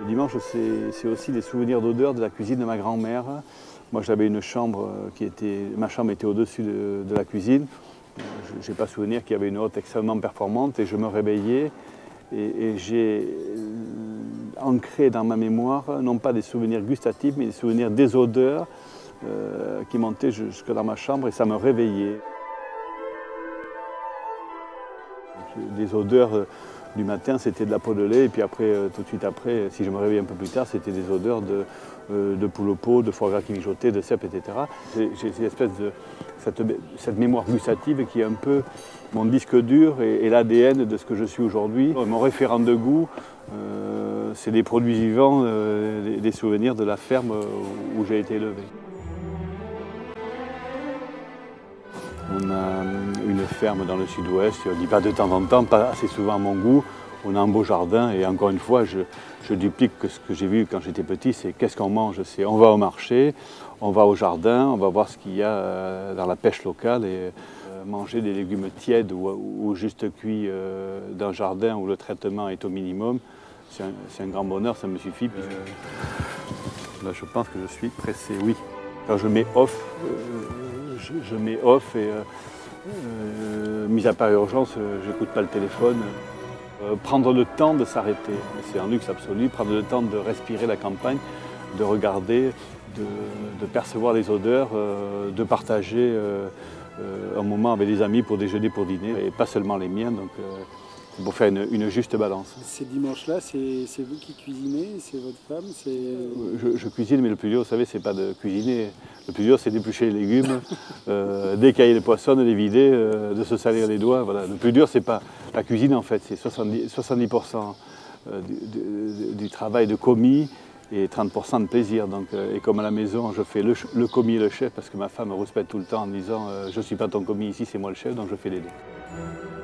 Le dimanche, c'est aussi des souvenirs d'odeur de la cuisine de ma grand-mère. Moi, j'avais une chambre ma chambre était au-dessus de la cuisine. Je n'ai pas souvenir qu'il y avait une hôte extrêmement performante et je me réveillais et j'ai ancré dans ma mémoire, non pas des souvenirs gustatifs, mais des souvenirs des odeurs qui montaient jusque dans ma chambre et ça me réveillait. Les odeurs du matin, c'était de la peau de lait, et puis après, tout de suite après, si je me réveillais un peu plus tard, c'était des odeurs de poule au pot, de foie gras qui mijotait, de cèpe, etc. J'ai cette mémoire gustative qui est un peu mon disque dur et l'ADN de ce que je suis aujourd'hui. Mon référent de goût, c'est des produits vivants, des souvenirs de la ferme où j'ai été élevé. On a une ferme dans le sud-ouest, on ne dit pas de temps en temps, pas assez souvent à mon goût. On a un beau jardin et encore une fois, je duplique ce que j'ai vu quand j'étais petit, c'est qu'est-ce qu'on mange. On va au marché, on va au jardin, on va voir ce qu'il y a dans la pêche locale et manger des légumes tièdes ou juste cuits d'un jardin où le traitement est au minimum, c'est un grand bonheur, ça me suffit. Là, je pense que je suis pressé, oui. Quand je mets off, je mets off et mis à part urgence, je n'écoute pas le téléphone. Prendre le temps de s'arrêter, c'est un luxe absolu, prendre le temps de respirer la campagne, de regarder, de percevoir les odeurs, de partager un moment avec des amis pour déjeuner, pour dîner, et pas seulement les miens, donc pour faire une juste balance. Ces dimanches-là, c'est vous qui cuisinez, c'est votre femme, je cuisine, mais le plus dur, vous savez, c'est pas de cuisiner. Le plus dur, c'est d'éplucher les légumes, d'écailler les poissons, de les vider, de se salir les doigts. Voilà. Le plus dur, c'est pas la cuisine, en fait, c'est 70% du travail de commis et 30% de plaisir. Donc, et comme à la maison, je fais le commis et le chef, parce que ma femme me respecte tout le temps en me disant je ne suis pas ton commis ici, c'est moi le chef, donc je fais les deux.